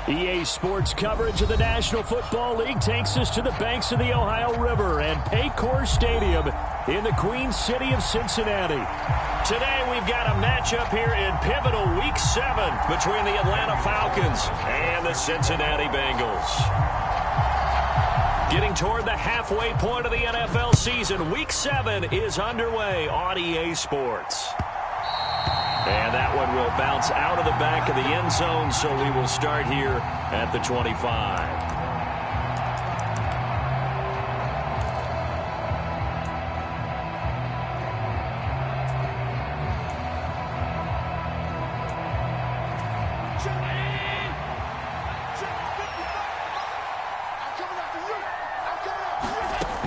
EA Sports coverage of the National Football League takes us to the banks of the Ohio River and Paycor Stadium in the Queen City of Cincinnati. Today we've got a matchup here in pivotal Week 7 between the Atlanta Falcons and the Cincinnati Bengals. Getting toward the halfway point of the NFL season, Week 7 is underway on EA Sports. And that one will bounce out of the back of the end zone, so we will start here at the 25.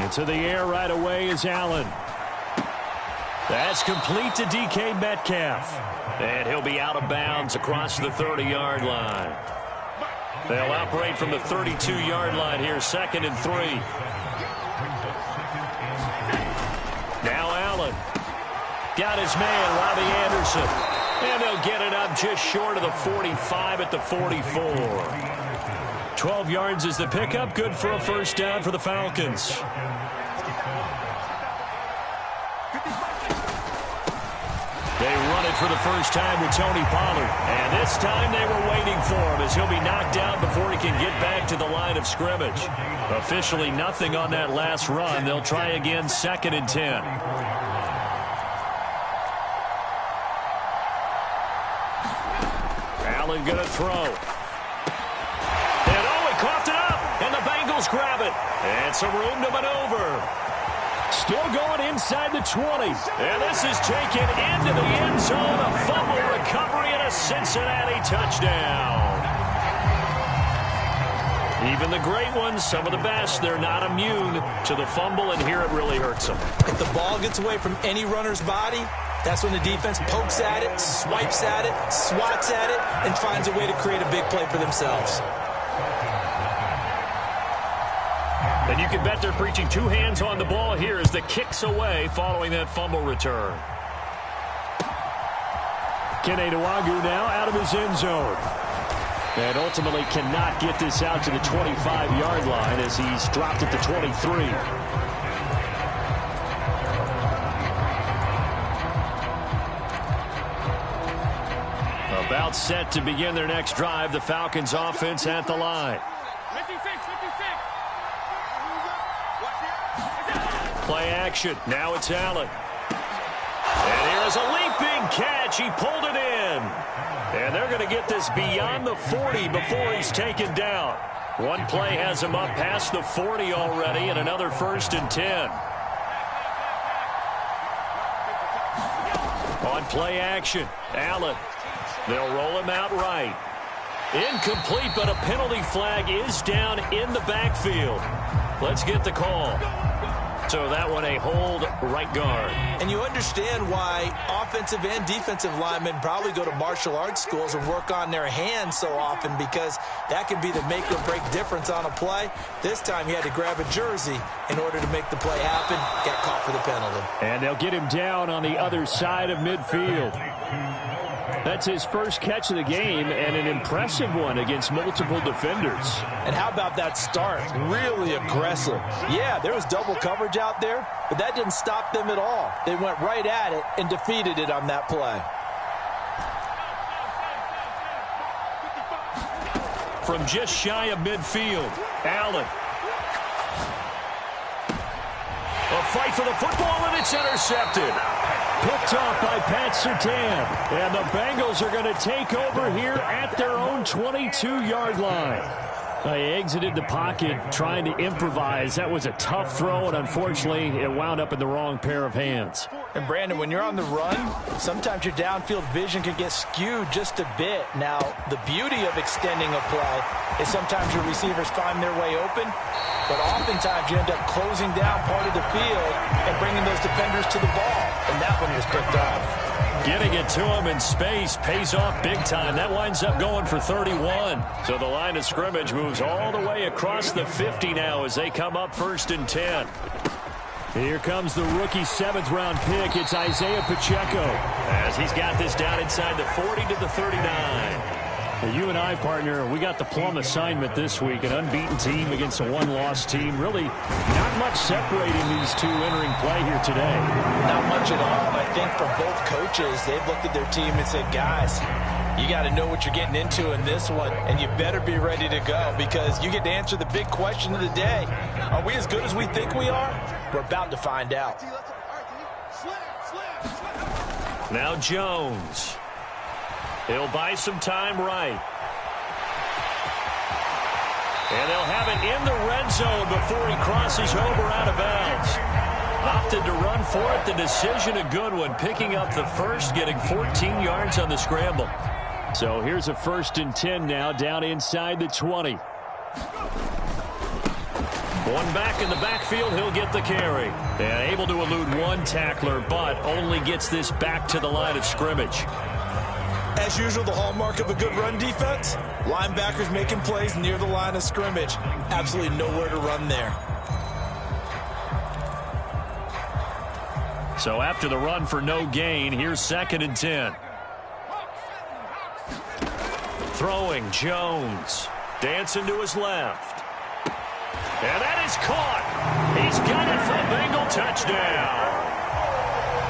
Into the air right away is Allen. That's complete to DK Metcalf. And he'll be out of bounds across the 30-yard line. They'll operate from the 32-yard line here, 2nd and 3. Now Allen. Got his man, Robbie Anderson. And they'll get it up just short of the 45 at the 44. 12 yards is the pickup. Good for a first down for the Falcons. They run it for the first time with Tony Pollard. And this time they were waiting for him as he'll be knocked down before he can get back to the line of scrimmage. Officially nothing on that last run. They'll try again, 2nd and 10. Allen going to throw. And oh, he coughed it up. And the Bengals grab it. And some room to maneuver. Still going inside the 20. And this is taken into the end zone. A fumble recovery and a Cincinnati touchdown. Even the great ones, some of the best, they're not immune to the fumble, and here it really hurts them. If the ball gets away from any runner's body, that's when the defense pokes at it, swipes at it, swats at it, and finds a way to create a big play for themselves. And you can bet they're preaching two hands on the ball here as the kick's away following that fumble return. Kene Nwangwu now out of his end zone. And ultimately cannot get this out to the 25-yard line as he's dropped at the 23. About set to begin their next drive. The Falcons offense at the line. Play action. Now it's Allen. And here's a leaping catch. He pulled it in. And they're going to get this beyond the 40 before he's taken down. One play has him up past the 40 already, and another 1st and 10. On play action, Allen. They'll roll him out right. Incomplete, but a penalty flag is down in the backfield. Let's get the call. So that one a hold, right guard. And you understand why offensive and defensive linemen probably go to martial arts schools and work on their hands so often, because that can be the make or break difference on a play. This time he had to grab a jersey in order to make the play happen. Got caught for the penalty. And they'll get him down on the other side of midfield. That's his first catch of the game, and an impressive one against multiple defenders. And how about that start? Really aggressive. Yeah, there was double coverage out there, but that didn't stop them at all. They went right at it and defeated it on that play. From just shy of midfield, Allen. A fight for the football, and it's intercepted. Picked off by Pat Surtain. And the Bengals are going to take over here at their own 22-yard line. They exited the pocket trying to improvise. That was a tough throw, and unfortunately, it wound up in the wrong pair of hands. And Brandon, when you're on the run, sometimes your downfield vision can get skewed just a bit. Now, the beauty of extending a play is sometimes your receivers find their way open, but oftentimes you end up closing down part of the field and bringing those defenders to the ball. And that one was picked off. Getting it to him in space pays off big time. That winds up going for 31. So the line of scrimmage moves all the way across the 50 now as they come up 1st and 10. Here comes the rookie 7th-round pick. It's Isaiah Pacheco as he's got this down inside the 40 to the 39. You and I, partner, we got the plum assignment this week. An unbeaten team against a one-loss team. Really not much separating these two entering play here today. Not much at all. I think for both coaches, they've looked at their team and said, guys, you got to know what you're getting into in this one, and you better be ready to go because you get to answer the big question of the day. Are we as good as we think we are? We're about to find out. Now Jones. He'll buy some time right. And they'll have it in the red zone before he crosses over out of bounds. Opted to run for it. The decision a good one. Picking up the first, getting 14 yards on the scramble. So here's a 1st and 10 now down inside the 20. One back in the backfield, he'll get the carry. And able to elude one tackler, but only gets this back to the line of scrimmage. As usual, the hallmark of a good run defense, linebackers making plays near the line of scrimmage. Absolutely nowhere to run there. So after the run for no gain, here's 2nd and 10. Throwing, Jones. Dancing to his left. And that is caught. He's got it for a Bengal touchdown.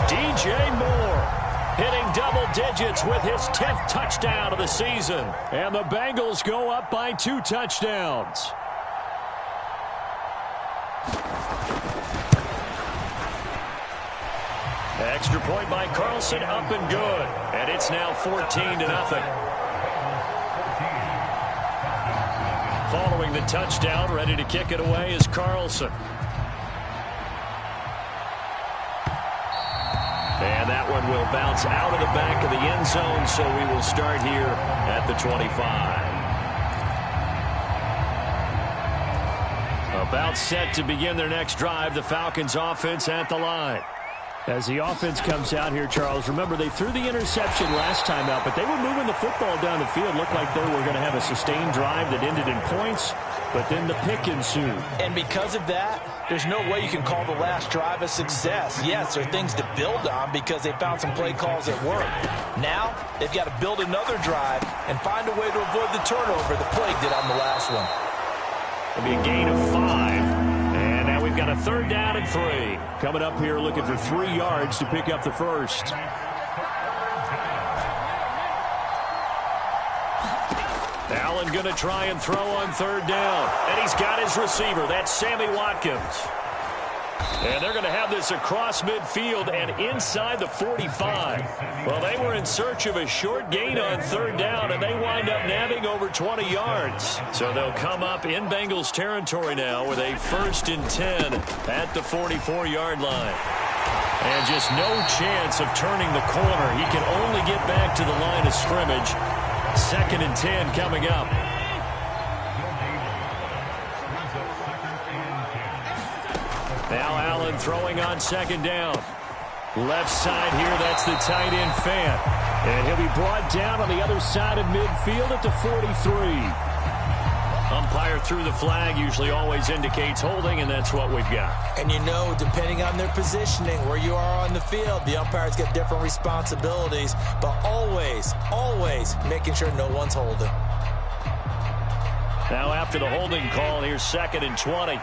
DJ Moore hitting double digits with his 10th touchdown of the season. And the Bengals go up by 2 touchdowns. Extra point by Carlson, up and good. And it's now 14-0. Following the touchdown, ready to kick it away is Carlson. And that one will bounce out of the back of the end zone, so we will start here at the 25. About set to begin their next drive, the Falcons offense at the line. As the offense comes out here, Charles, remember they threw the interception last time out, but they were moving the football down the field. Looked like they were going to have a sustained drive that ended in points, but then the pick ensued. And because of that, there's no way you can call the last drive a success. Yes, there are things to build on because they found some play calls that work. Now, they've got to build another drive and find a way to avoid the turnover the Plague did on the last one. It'll be a gain of 5. And now we've got a 3rd down and 3. Coming up here looking for 3 yards to pick up the first. Allen going to try and throw on 3rd down. And he's got his receiver. That's Sammy Watkins. And they're going to have this across midfield and inside the 45. Well, they were in search of a short gain on 3rd down, and they wind up nabbing over 20 yards. So they'll come up in Bengals territory now with a 1st and 10 at the 44-yard line. And just no chance of turning the corner. He can only get back to the line of scrimmage. 2nd and 10 coming up. Now Allen throwing on 2nd down. Left side here, that's the tight end Fant. And he'll be brought down on the other side of midfield at the 43. Umpire threw the flag, usually always indicates holding, and that's what we've got. And you know, depending on their positioning, where you are on the field, the umpires get different responsibilities, but always, always making sure no one's holding. Now after the holding call, here's 2nd and 20.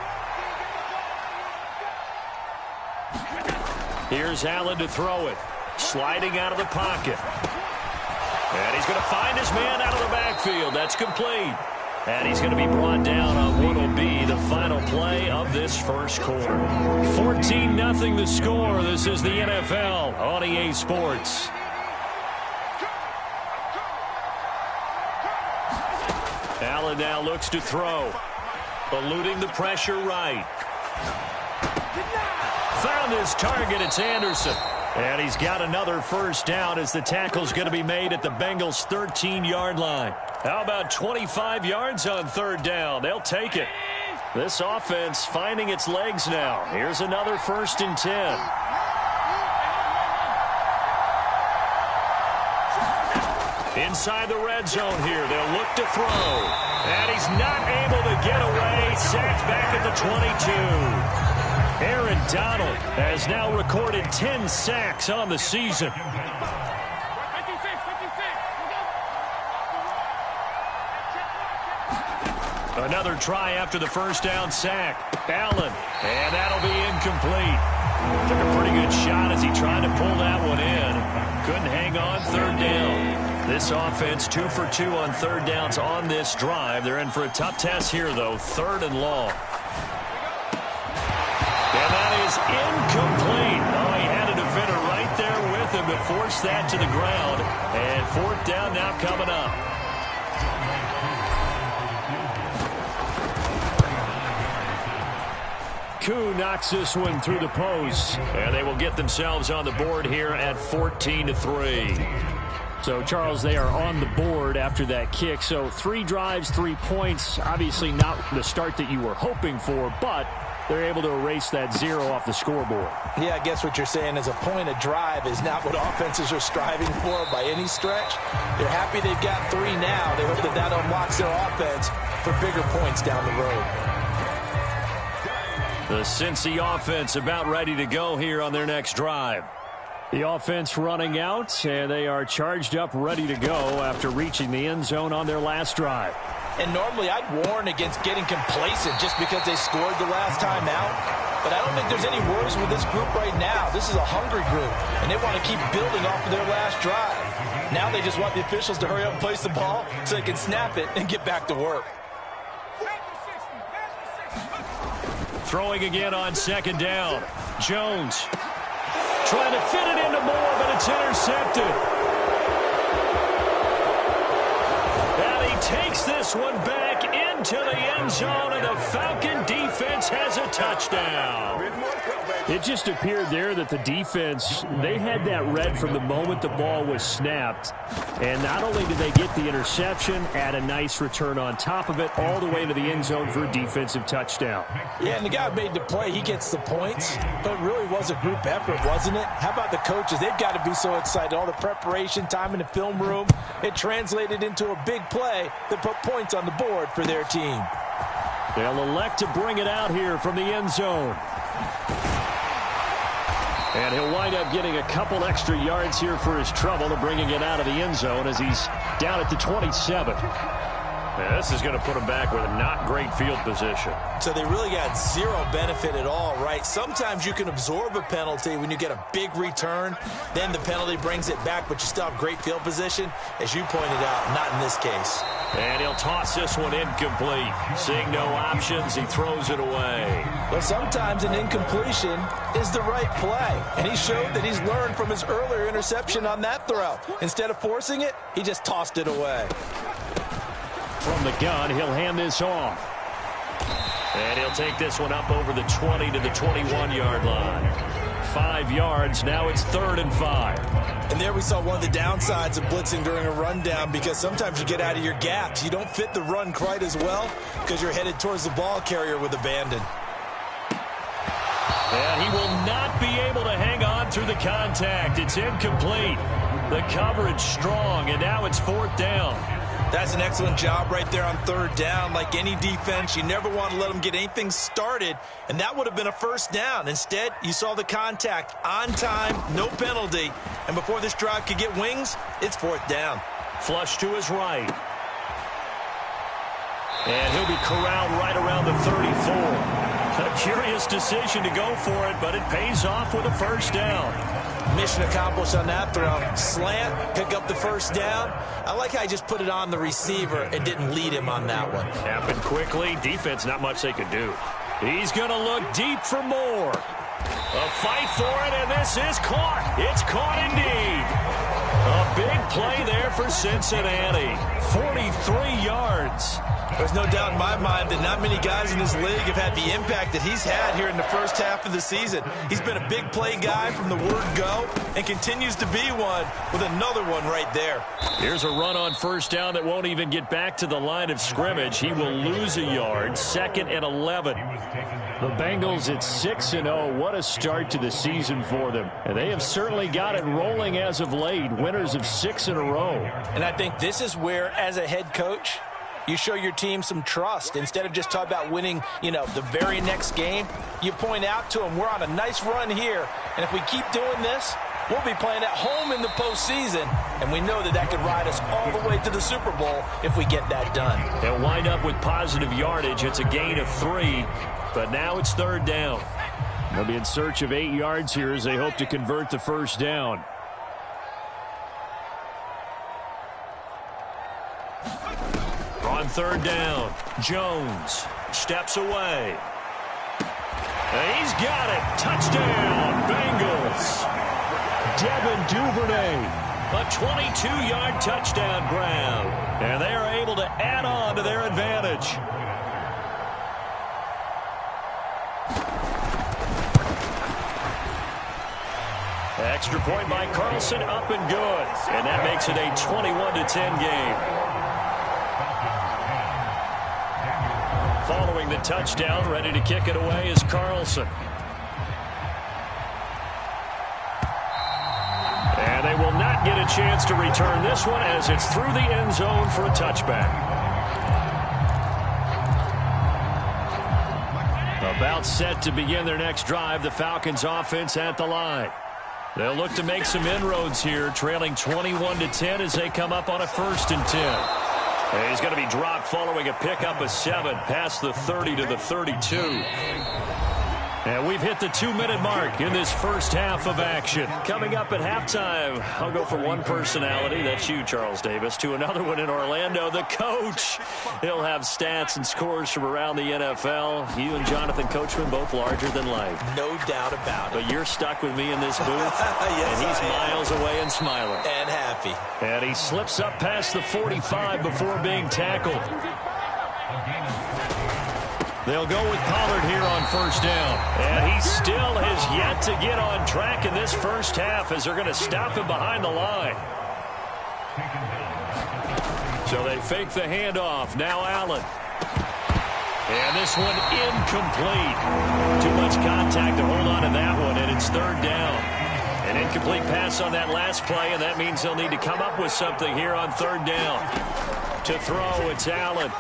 Here's Allen to throw it. Sliding out of the pocket. And he's going to find his man out of the backfield. That's complete. And he's going to be brought down on what will be the final play of this first quarter. 14-0 the score. This is the NFL on EA Sports. Allen now looks to throw. Eluding the pressure right. Found his target. It's Anderson. And he's got another 1st down as the tackle's going to be made at the Bengals' 13-yard line. How about 25 yards on 3rd down? They'll take it. This offense finding its legs now. Here's another 1st and 10. Inside the red zone here. They'll look to throw. And he's not able to get away. Sacked back at the 22. Aaron Donald has now recorded 10 sacks on the season. Another try after the first down sack. Allen, and that'll be incomplete. Took a pretty good shot as he tried to pull that one in. Couldn't hang on third down. This offense 2 for 2 on third downs on this drive. They're in for a tough test here, though. Third and long. And that is incomplete. Oh, he had a defender right there with him to force that to the ground. And fourth down now coming up. Koo knocks this one through the post. And they will get themselves on the board here at 14-3. So, Charles, they are on the board after that kick. So 3 drives, 3 points. Obviously not the start that you were hoping for, but they're able to erase that 0 off the scoreboard. Yeah, I guess what you're saying is a point of drive is not what offenses are striving for by any stretch. They're happy they've got 3 now. They hope that that unlocks their offense for bigger points down the road. The Cincy offense about ready to go here on their next drive. The offense running out, and they are charged up, ready to go after reaching the end zone on their last drive. And normally I'd warn against getting complacent just because they scored the last time out. But I don't think there's any worries with this group right now. This is a hungry group, and they want to keep building off of their last drive. Now they just want the officials to hurry up and place the ball so they can snap it and get back to work. Throwing again on second down. Jones trying to fit it into Moore, but it's intercepted. And he takes this one back into the end zone, and the Falcon defense has a touchdown. It just appeared there that the defense, they had that read from the moment the ball was snapped. And not only did they get the interception, add a nice return on top of it, all the way to the end zone for a defensive touchdown. Yeah, and the guy made the play. He gets the points, but it really was a group effort, wasn't it? How about the coaches? They've got to be so excited. All the preparation time in the film room, it translated into a big play that put points on the board for their team. They'll elect to bring it out here from the end zone. And he'll wind up getting a couple extra yards here for his trouble to bringing it out of the end zone as he's down at the 27. Yeah, this is going to put him back with a not great field position. So they really got 0 benefit at all, right? Sometimes you can absorb a penalty when you get a big return. Then the penalty brings it back, but you still have great field position. As you pointed out, not in this case. And he'll toss this one incomplete. Seeing no options, he throws it away. But sometimes an incompletion is the right play. And he showed that he's learned from his earlier interception on that throw. Instead of forcing it, he just tossed it away. From the gun, he'll hand this off. And he'll take this one up over the 20 to the 21-yard line. 5 yards, now it's 3rd and 5. And there we saw one of the downsides of blitzing during a rundown, because sometimes you get out of your gaps. You don't fit the run quite as well because you're headed towards the ball carrier with abandon. And he will not be able to hang on through the contact. It's incomplete. The coverage strong, and now it's 4th down. That's an excellent job right there on 3rd down. Like any defense, you never want to let them get anything started, and that would have been a 1st down. Instead, you saw the contact on time, no penalty, and before this drive could get wings, it's 4th down. Flush to his right. And he'll be corralled right around the 34. A curious decision to go for it, but it pays off with a 1st down. Mission accomplished on that throw. Slant, pick up the 1st down. I like how he just put it on the receiver and didn't lead him on that one. Happened quickly. Defense, not much they could do. He's going to look deep for more. A fight for it, and this is caught. It's caught indeed. A big play there for Cincinnati. 43 yards. There's no doubt in my mind that not many guys in this league have had the impact that he's had here in the first half of the season. He's been a big play guy from the word go and continues to be one with another one right there. Here's a run on 1st down that won't even get back to the line of scrimmage. He will lose a yard. 2nd and 11. The Bengals at 6-0. What a start to the season for them. And they have certainly got it rolling as of late. Winners of 6 in a row. And I think this is where, as a head coach, you show your team some trust. Instead of just talking about winning, the very next game, you point out to them, we're on a nice run here, and if we keep doing this, We'll be playing at home in the postseason, and we know that that could ride us all the way to the Super Bowl if we get that done. They'll wind up with positive yardage. It's a gain of 3, but now it's 3rd down. They'll be in search of 8 yards here as they hope to convert the first down. On 3rd down, Jones steps away. He's got it. Touchdown, Bengals. Devin Duvernay, a 22-yard touchdown grab. And they are able to add on to their advantage. Extra point by Carlson, up and good. And that makes it a 21-10 game. Following the touchdown, ready to kick it away is Carlson. And they will not get a chance to return this one as it's through the end zone for a touchback. About set to begin their next drive, the Falcons offense at the line. They'll look to make some inroads here, trailing 21-10 as they come up on a 1st and 10. He's going to be dropped following a pickup of 7 past the 30 to the 32. And we've hit the 2-minute mark in this first half of action. Coming up at halftime, I'll go from one personality, that's you, Charles Davis, to another one in Orlando, the coach. He'll have stats and scores from around the NFL. You and Jonathan Coachman both larger than life. No doubt about it. But you're stuck with me in this booth, yes, and he's miles away and smiling. And happy. And he slips up past the 45 before being tackled. They'll go with Pollard here on 1st down. And he still has yet to get on track in this first half as they're going to stop him behind the line. So they fake the handoff. Now Allen. And this one incomplete. Too much contact to hold on to that one, and it's 3rd down. An incomplete pass on that last play, and that means they'll need to come up with something here on 3rd down. To throw, it's Allen.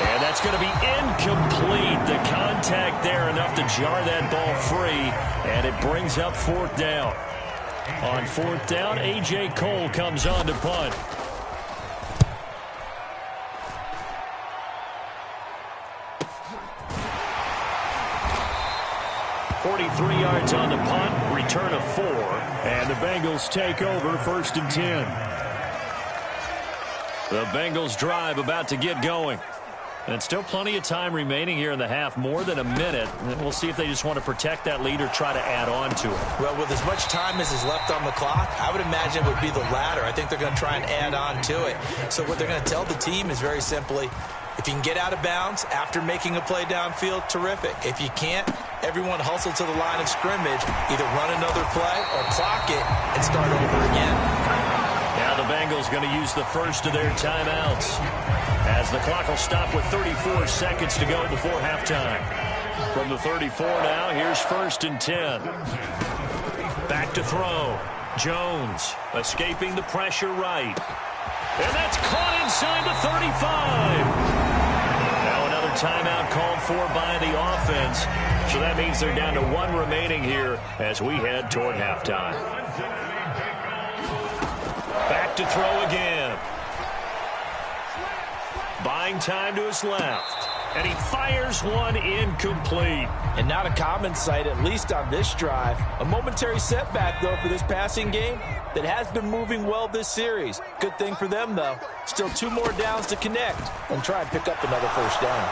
And that's going to be incomplete. The contact there enough to jar that ball free, and it brings up 4th down. On 4th down, A.J. Cole comes on to punt. .43 yards on the punt, return of 4, and the Bengals take over 1st and 10. The Bengals drive about to get going. And still plenty of time remaining here in the half, more than a minute. And we'll see if they just want to protect that lead or try to add on to it. Well, with as much time as is left on the clock, I would imagine it would be the latter. I think they're going to try and add on to it. So what they're going to tell the team is very simply, if you can get out of bounds after making a play downfield, terrific. If you can't, everyone hustle to the line of scrimmage, either run another play or clock it and start over again. Now the Bengals going to use the first of their timeouts, as the clock will stop with 34 seconds to go before halftime. From the 34 now, here's 1st and 10. Back to throw. Jones escaping the pressure right. And that's caught inside the 35. Now another timeout called for by the offense. So that means they're down to 1 remaining here as we head toward halftime. Back to throw again. Buying time to his left. And he fires one incomplete. And not a common sight, at least on this drive. A momentary setback, though, for this passing game that has been moving well this series. Good thing for them, though. Still 2 more downs to connect and try and pick up another 1st down.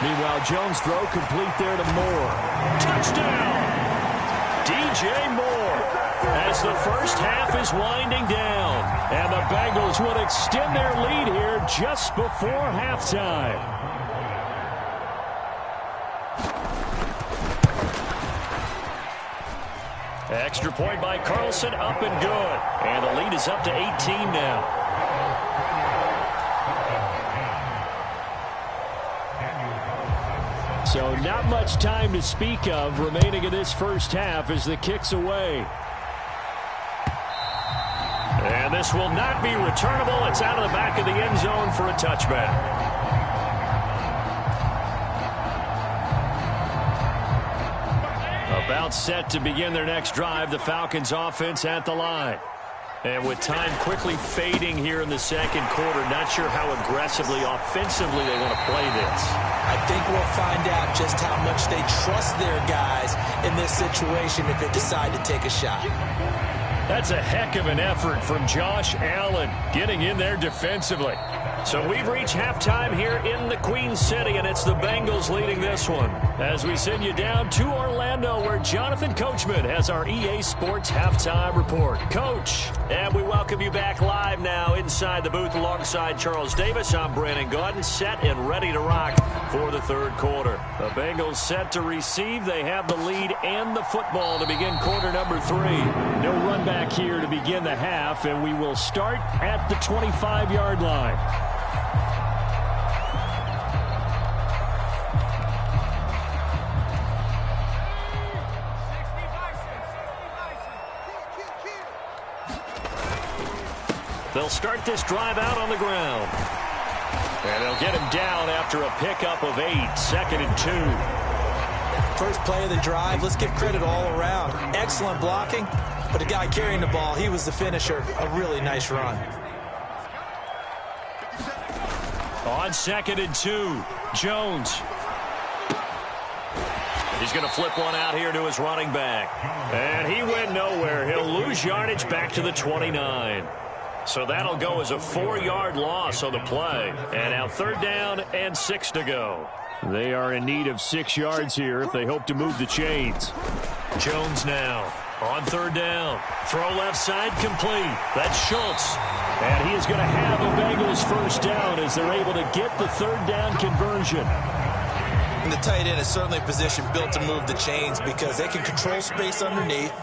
Meanwhile, Jones' throw complete there to Moore. Touchdown! DJ Moore, as the first half is winding down. And the Bengals would extend their lead here just before halftime. Extra point by Carlson, up and good. And the lead is up to 18 now. So not much time to speak of remaining in this first half as the kick's away. And this will not be returnable. It's out of the back of the end zone for a touchback. A About set to begin their next drive, the Falcons offense at the line. And with time quickly fading here in the second quarter, not sure how aggressively, offensively they want to play this. I think we'll find out just how much they trust their guys in this situation if they decide to take a shot. That's a heck of an effort from Josh Allen getting in there defensively. So we've reached halftime here in the Queen City, and it's the Bengals leading this one. As we send you down to Orlando, where Jonathan Coachman has our EA Sports Halftime Report. Coach, and we welcome you back live now inside the booth alongside Charles Davis. I'm Brandon Gaudin, set and ready to rock for the third quarter. The Bengals set to receive. They have the lead and the football to begin quarter number 3. No run back here to begin the half, and we will start at the 25-yard line. They'll start this drive out on the ground. And they'll get him down after a pickup of 8, 2nd and 2. First play of the drive, let's give credit all around. Excellent blocking, but the guy carrying the ball, he was the finisher. A really nice run. On 2nd and 2, Jones. He's going to flip one out here to his running back. And he went nowhere. He'll lose yardage back to the 29. So that'll go as a 4-yard loss on the play. And now 3rd down and 6 to go. They are in need of 6 yards here if they hope to move the chains. Jones now on 3rd down. Throw left side complete. That's Schultz. And he is going to have a Bengals first down as they're able to get the 3rd down conversion. And the tight end is certainly a position built to move the chains because they can control space underneath.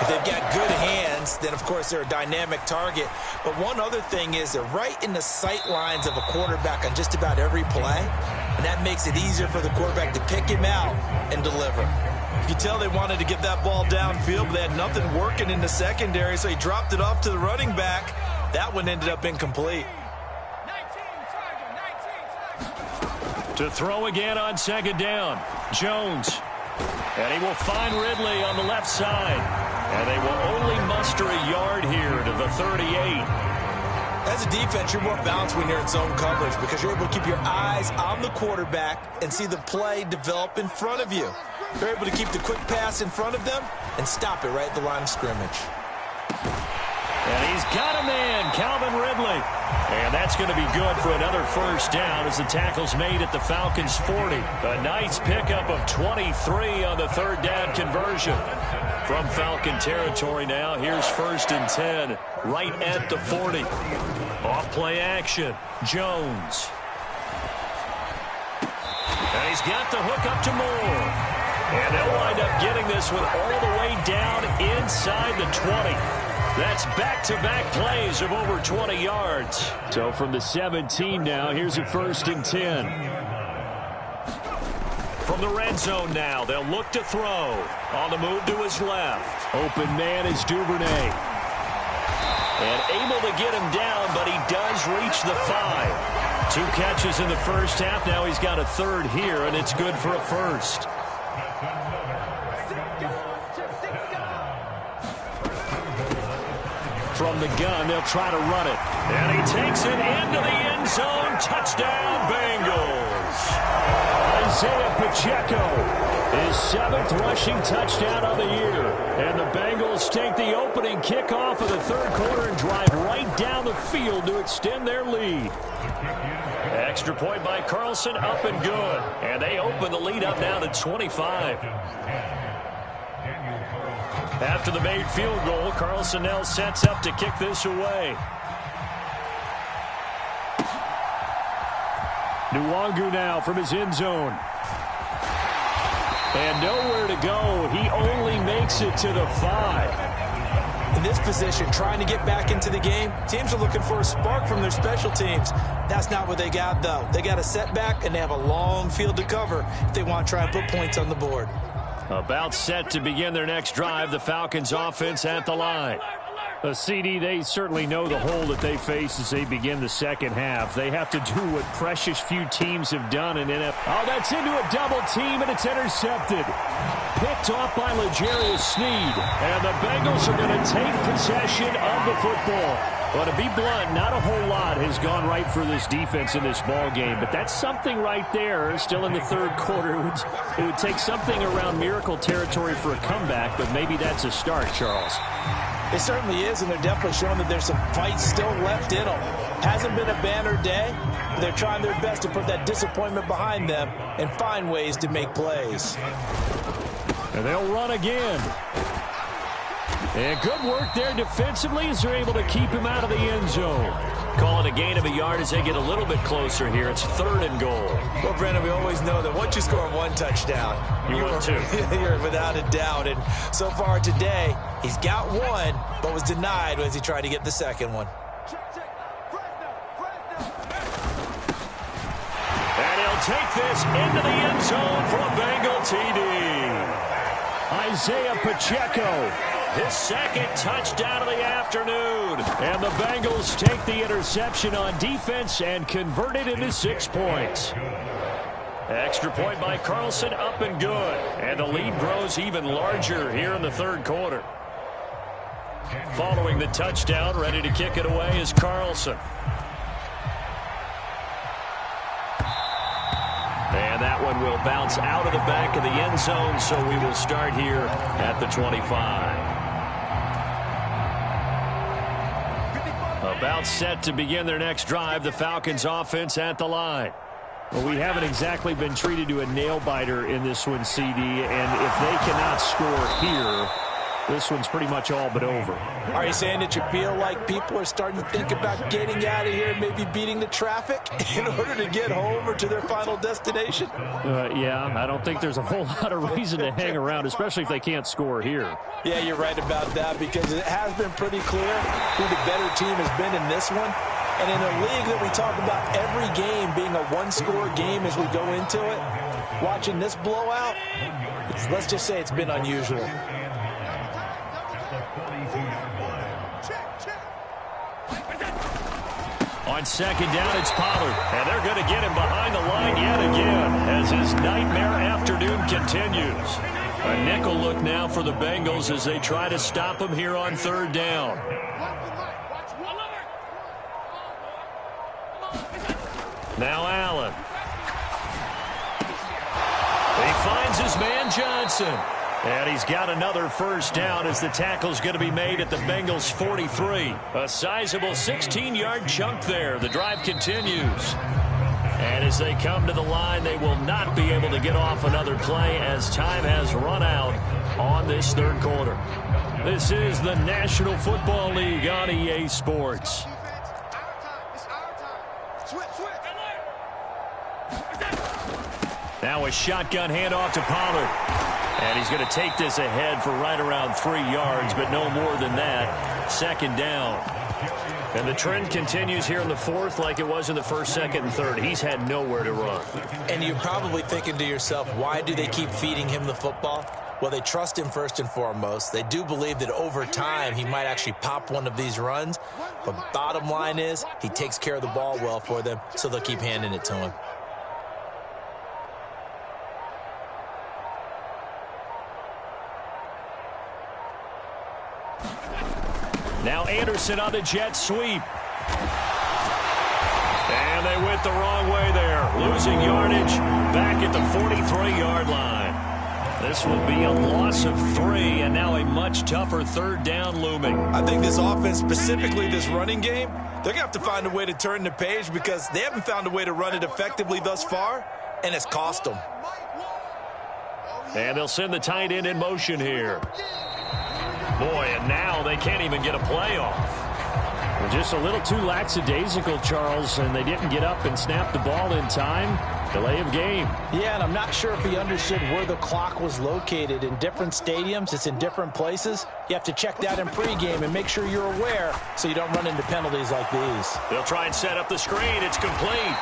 If they've got good hands, then, of course, they're a dynamic target. But one other thing is they're right in the sight lines of a quarterback on just about every play, and that makes it easier for the quarterback to pick him out and deliver. You can tell they wanted to get that ball downfield, but they had nothing working in the secondary, so he dropped it off to the running back. That one ended up incomplete. To throw again on 2nd down, Jones. And he will find Ridley on the left side. And they will only muster a yard here to the 38. As a defense, you're more balanced when you're in zone coverage because you're able to keep your eyes on the quarterback and see the play develop in front of you. You're able to keep the quick pass in front of them and stop it right at the line of scrimmage. And he's got a man, Calvin Ridley. And that's going to be good for another first down as the tackle's made at the Falcons' 40. A nice pickup of 23 on the 3rd down conversion. From Falcon territory now, here's 1st and 10, right at the 40. Off play action, Jones. And he's got the hook up to Moore. And they'll wind up getting this one all the way down inside the 20. That's back-to-back plays of over 20 yards. So from the 17 now, here's a 1st and 10. From the red zone now, they'll look to throw. On the move to his left. Open man is Duvernay. And able to get him down, but he does reach the 5. 2 catches in the first half. Now he's got a 3rd here, and it's good for a 1st. From the gun, they'll try to run it. And he takes it into the end zone. Touchdown, Bengals. Isaiah Pacheco, his 7th rushing touchdown of the year. And the Bengals take the opening kickoff of the 3rd quarter and drive right down the field to extend their lead. Extra point by Carlson, up and good. And they open the lead up now to 25. After the made field goal, Carlson now sets up to kick this away. Nwangu now from his end zone. And nowhere to go. He only makes it to the 5. In this position, trying to get back into the game, teams are looking for a spark from their special teams. That's not what they got, though. They got a setback, and they have a long field to cover if they want to try and put points on the board. About set to begin their next drive, the Falcons offense at the line. A CD, they certainly know the hole that they face as they begin the second half. They have to do what precious few teams have done in NFL. Oh, that's into a double team, and it's intercepted. Picked off by L'Jarius Sneed. And the Bengals are going to take possession of the football. Well, to be blunt, not a whole lot has gone right for this defense in this ball game, but that's something right there. Still in the third quarter. It would take something around miracle territory for a comeback, but maybe that's a start, Charles. It certainly is, and they're definitely showing that there's some fight still left in them. Hasn't been a banner day, but they're trying their best to put that disappointment behind them and find ways to make plays. And they'll run again. And good work there defensively as they're able to keep him out of the end zone. Call it a gain of a yard as they get a little bit closer here. It's 3rd and goal. Well, Brandon, we always know that once you score one touchdown, you're two. You're without a doubt. And so far today, he's got one, but was denied as he tried to get the second one. And he'll take this into the end zone for a Bengal TD. Isaiah Pacheco. His second touchdown of the afternoon. And the Bengals take the interception on defense and convert it into 6 points. Extra point by Carlson, up and good. And the lead grows even larger here in the third quarter. Following the touchdown, ready to kick it away is Carlson. And that one will bounce out of the back of the end zone, so we will start here at the 25. About set to begin their next drive, the Falcons offense at the line. Well, we haven't exactly been treated to a nail-biter in this one, CD, and if they cannot score here, this one's pretty much all but over. Are you saying that you feel like people are starting to think about getting out of here and maybe beating the traffic in order to get home or to their final destination? Yeah, I don't think there's a whole lot of reason to hang around, especially if they can't score here. Yeah, you're right about that, because it has been pretty clear who the better team has been in this one. And in a league that we talk about every game being a one-score game as we go into it, watching this blowout, let's just say it's been unusual. On second down, it's Pollard. And they're going to get him behind the line yet again as his nightmare afternoon continues. A nickel look now for the Bengals as they try to stop him here on 3rd down. Now Allen. He finds his man Johnson. And he's got another first down as the tackle's going to be made at the Bengals 43. A sizable 16-yard chunk there. The drive continues. And as they come to the line, they will not be able to get off another play as time has run out on this third quarter. This is the National Football League on EA Sports. Now a shotgun handoff to Pollard. And he's going to take this ahead for right around 3 yards, but no more than that. 2nd down. And the trend continues here in the 4th like it was in the 1st, 2nd, and 3rd. He's had nowhere to run. And you're probably thinking to yourself, why do they keep feeding him the football? Well, they trust him first and foremost. They do believe that over time he might actually pop one of these runs. But bottom line is he takes care of the ball well for them, so they'll keep handing it to him. Now Anderson on the jet sweep. And they went the wrong way there. Losing yardage back at the 43-yard line. This will be a loss of 3, and now a much tougher 3rd down looming. I think this offense, specifically this running game, they're going to have to find a way to turn the page because they haven't found a way to run it effectively thus far, and it's cost them. And they'll send the tight end in motion here. Boy, and now they can't even get a play off. Well, just a little too lackadaisical, Charles, and they didn't get up and snap the ball in time. Delay of game. Yeah, and I'm not sure if he understood where the clock was located. In different stadiums, it's in different places. You have to check that in pregame and make sure you're aware so you don't run into penalties like these. They'll try and set up the screen. It's complete.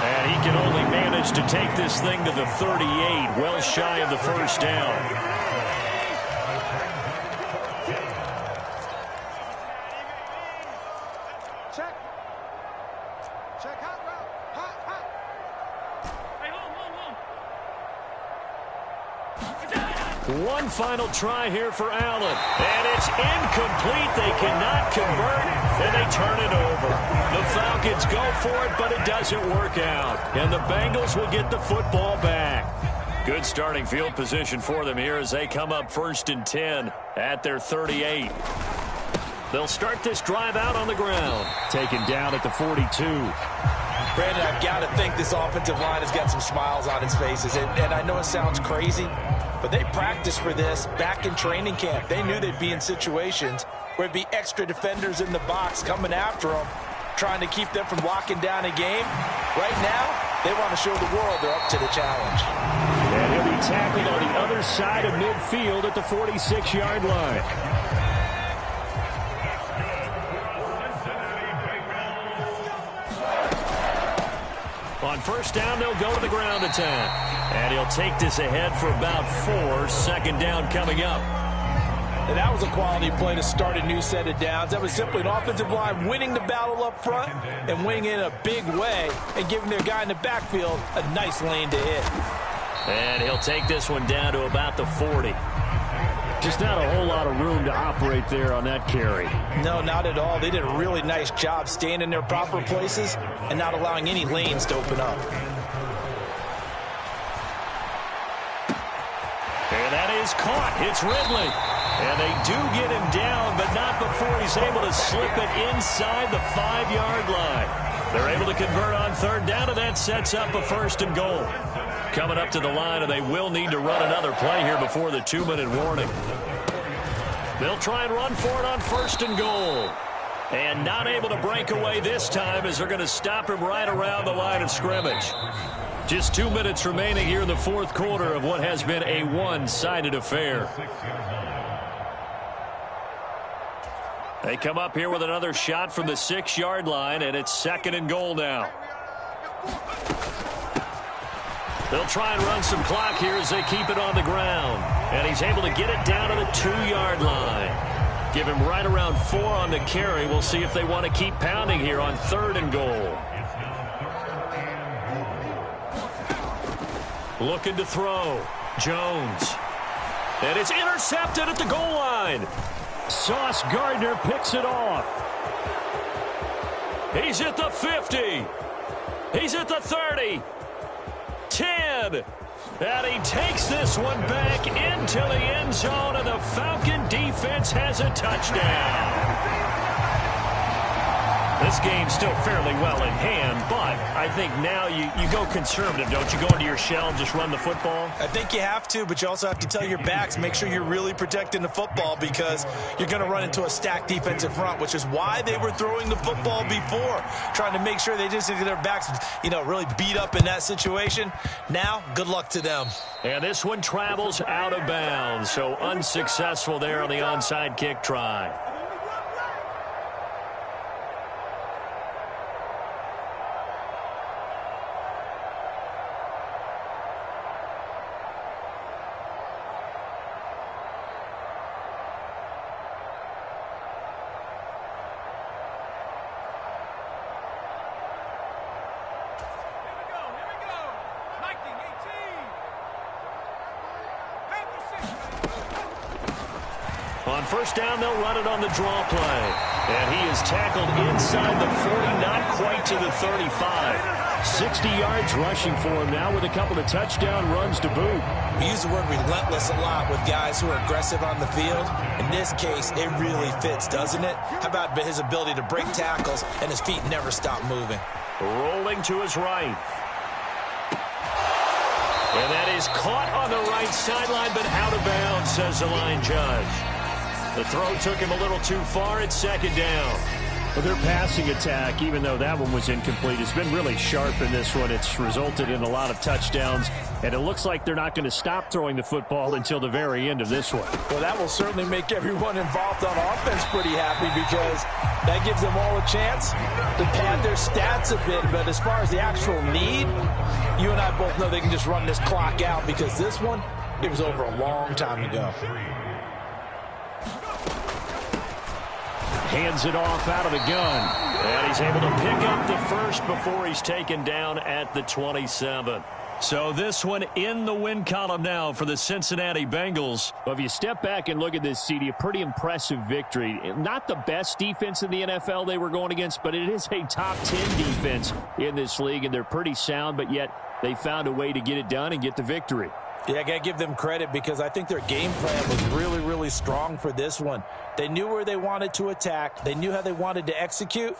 And he can only manage to take this thing to the 38, well shy of the first down. One final try here for Allen. And it's incomplete. They cannot convert, and they turn it over. The Falcons go for it, but it doesn't work out. And the Bengals will get the football back. Good starting field position for them here as they come up 1st and 10 at their 38. They'll start this drive out on the ground. Taken down at the 42. Brandon, I've got to think this offensive line has got some smiles on its faces. And I know it sounds crazy, but they practiced for this back in training camp. They knew they'd be in situations where it'd be extra defenders in the box coming after them, trying to keep them from locking down a game. Right now, they want to show the world they're up to the challenge. And he'll be tackled on the other side of midfield at the 46-yard line. On 1st down, they'll go to the ground attack. And he'll take this ahead for about 4. 2nd down coming up. And that was a quality play to start a new set of downs. That was simply an offensive line winning the battle up front and winning in a big way and giving their guy in the backfield a nice lane to hit. And he'll take this one down to about the 40. Just not a whole lot of room to operate there on that carry. No, not at all. They did a really nice job staying in their proper places and not allowing any lanes to open up. And that is caught. It's Ridley. And they do get him down, but not before he's able to slip it inside the 5-yard line. They're able to convert on 3rd down, and that sets up a 1st and goal. Coming up to the line, and they will need to run another play here before the 2-minute warning. They'll try and run for it on 1st and goal. And not able to break away this time as they're going to stop him right around the line of scrimmage. Just 2 minutes remaining here in the 4th quarter of what has been a one-sided affair. They come up here with another shot from the 6-yard line, and it's 2nd and goal now. They'll try and run some clock here as they keep it on the ground. And he's able to get it down to the 2-yard line. Give him right around 4 on the carry. We'll see if they want to keep pounding here on 3rd and goal. Looking to throw. Jones. And it's intercepted at the goal line. Sauce Gardner picks it off. He's at the 50. He's at the 30. 10. And he takes this one back into the end zone, and the Falcon defense has a touchdown. This game's still fairly well in hand, but I think now you go conservative, don't you? Go into your shell and just run the football? I think you have to, but you also have to tell your backs, make sure you're really protecting the football because you're going to run into a stacked defensive front, which is why they were throwing the football before, trying to make sure they just get their backs, really beat up in that situation. Now, good luck to them. And this one travels out of bounds, so unsuccessful there on the onside kick try. On 1st down, they'll run it on the draw play. And he is tackled inside the 40, not quite to the 35. 60 yards rushing for him now with a couple of touchdown runs to boot. We use the word relentless a lot with guys who are aggressive on the field. In this case, it really fits, doesn't it? How about his ability to break tackles and his feet never stop moving? Rolling to his right. And that is caught on the right sideline, but out of bounds, says the line judge. The throw took him a little too far. It's 2nd down. Well, their passing attack, even though that one was incomplete, has been really sharp in this one. It's resulted in a lot of touchdowns, and it looks like they're not going to stop throwing the football until the very end of this one. Well, that will certainly make everyone involved on offense pretty happy because that gives them all a chance to pad their stats a bit. But as far as the actual need, you and I both know they can just run this clock out because this one, it was over a long time ago. Hands it off out of the gun. And he's able to pick up the first before he's taken down at the 27. So this one in the win column now for the Cincinnati Bengals. Well, if you step back and look at this, CD, a pretty impressive victory. Not the best defense in the NFL they were going against, but it is a top 10 defense in this league, and they're pretty sound, but yet they found a way to get it done and get the victory. Yeah, I got to give them credit because I think their game plan was really, really strong for this one. They knew where they wanted to attack. They knew how they wanted to execute,